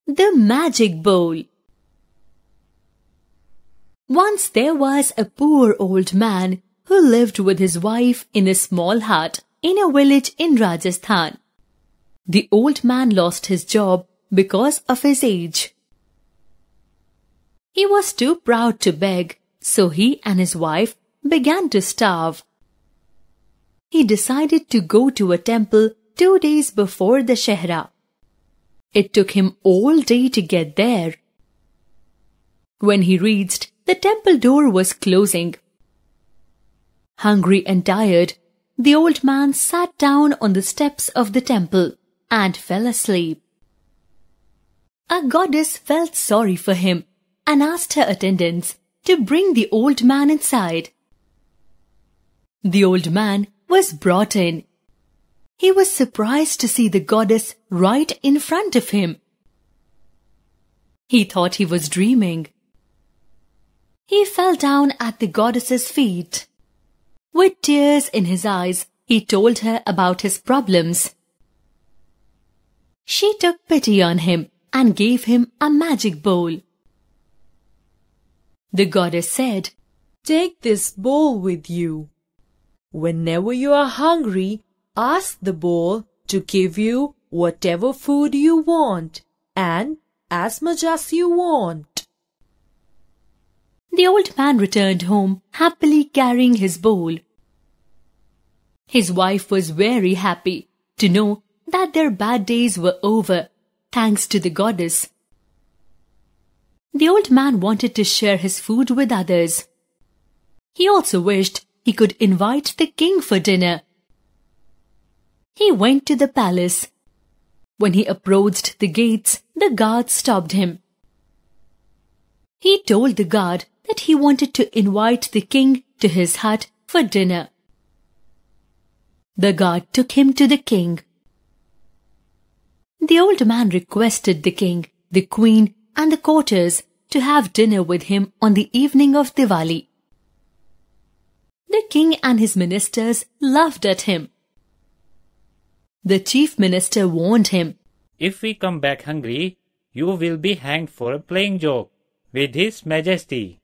The Magic Bowl. Once there was a poor old man who lived with his wife in a small hut in a village in Rajasthan. The old man lost his job because of his age. He was too proud to beg, so he and his wife began to starve. He decided to go to a temple 2 days before the Shehra. It took him all day to get there. When he reached, the temple door was closing. Hungry and tired, the old man sat down on the steps of the temple and fell asleep. A goddess felt sorry for him and asked her attendants to bring the old man inside. The old man was brought in. He was surprised to see the goddess right in front of him. He thought he was dreaming. He fell down at the goddess's feet. With tears in his eyes, he told her about his problems. She took pity on him and gave him a magic bowl. The goddess said, "Take this bowl with you. Whenever you are hungry, ask the bowl to give you whatever food you want and as much as you want." The old man returned home happily carrying his bowl. His wife was very happy to know that their bad days were over, thanks to the goddess. The old man wanted to share his food with others. He also wished he could invite the king for dinner. He went to the palace. When he approached the gates, the guard stopped him. He told the guard that he wanted to invite the king to his hut for dinner. The guard took him to the king. The old man requested the king, the queen, and the courtiers to have dinner with him on the evening of Diwali. The king and his ministers laughed at him. The chief minister warned him, "If we come back hungry, you will be hanged for a playing joke with His Majesty."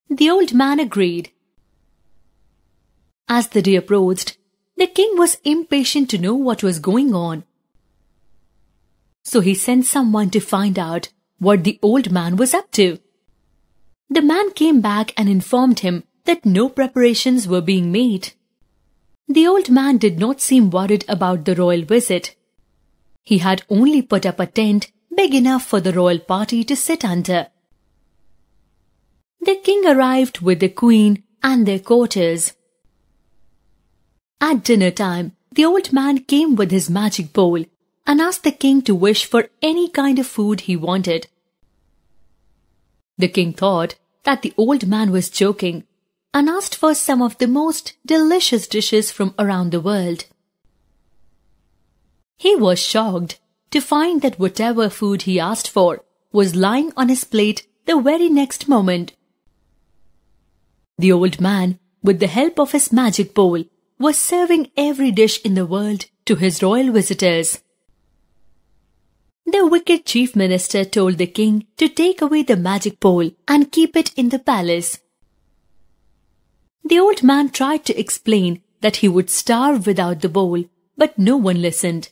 The old man agreed. As the day approached, the king was impatient to know what was going on. So he sent someone to find out what the old man was up to. The man came back and informed him that no preparations were being made. The old man did not seem worried about the royal visit. He had only put up a tent big enough for the royal party to sit under. The king arrived with the queen and their courtiers. At dinner time, the old man came with his magic bowl and asked the king to wish for any kind of food he wanted. The king thought that the old man was joking and asked for some of the most delicious dishes from around the world. He was shocked to find that whatever food he asked for was lying on his plate the very next moment. The old man, with the help of his magic bowl, was serving every dish in the world to his royal visitors. The wicked chief minister told the king to take away the magic bowl and keep it in the palace. The old man tried to explain that he would starve without the bowl, but no one listened.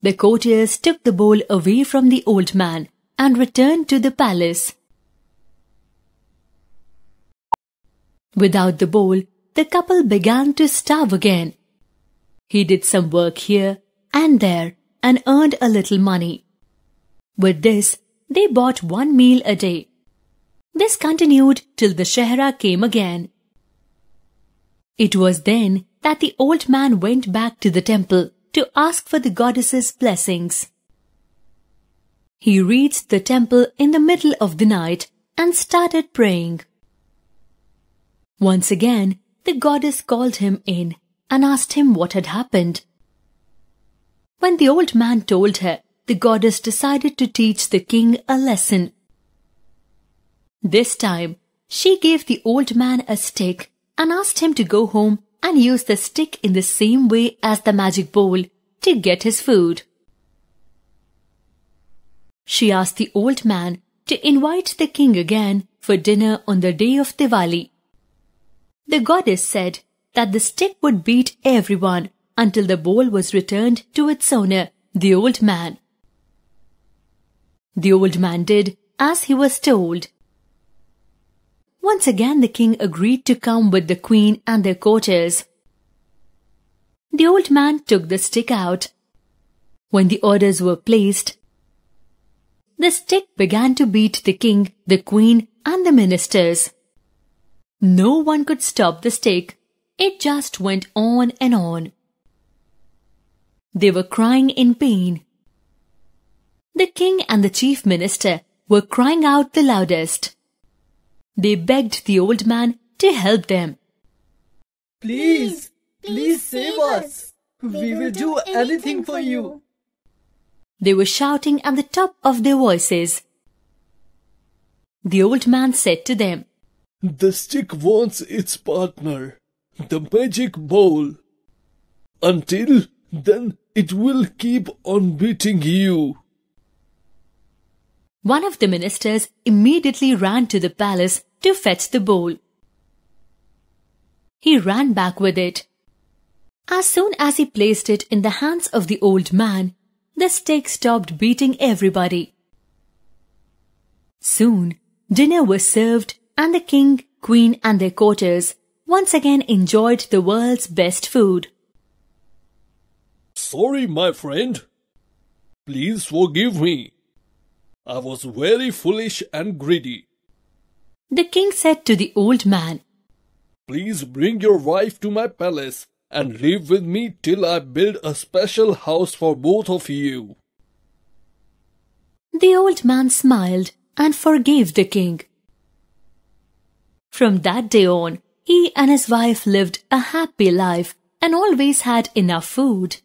The courtiers took the bowl away from the old man and returned to the palace. Without the bowl, the couple began to starve again. He did some work here and there and earned a little money. With this, they bought 1 meal a day. This continued till the Shehra came again. It was then that the old man went back to the temple to ask for the goddess's blessings. He reached the temple in the middle of the night and started praying. Once again, the goddess called him in and asked him what had happened. When the old man told her, the goddess decided to teach the king a lesson. This time, she gave the old man a stick and asked him to go home and use the stick in the same way as the magic bowl to get his food. She asked the old man to invite the king again for dinner on the day of Diwali. The goddess said that the stick would beat everyone until the bowl was returned to its owner, the old man. The old man did as he was told. Once again the king agreed to come with the queen and their courtiers. The old man took the stick out. When the orders were placed, the stick began to beat the king, the queen, and the ministers. No one could stop the stick. It just went on and on. They were crying in pain. The king and the chief minister were crying out the loudest. They begged the old man to help them. Please, please save us. We will do anything for you. They were shouting at the top of their voices. The old man said to them, The stick wants its partner, the magic bowl. Until then, it will keep on beating you. One of the ministers immediately ran to the palace to fetch the bowl. He ran back with it. As soon as he placed it in the hands of the old man, the stick stopped beating everybody. Soon, dinner was served and the king, queen and their courtiers once again enjoyed the world's best food. Sorry, my friend. Please forgive me. I was very foolish and greedy. The king said to the old man, Please bring your wife to my palace and live with me till I build a special house for both of you. The old man smiled and forgave the king. From that day on, he and his wife lived a happy life and always had enough food.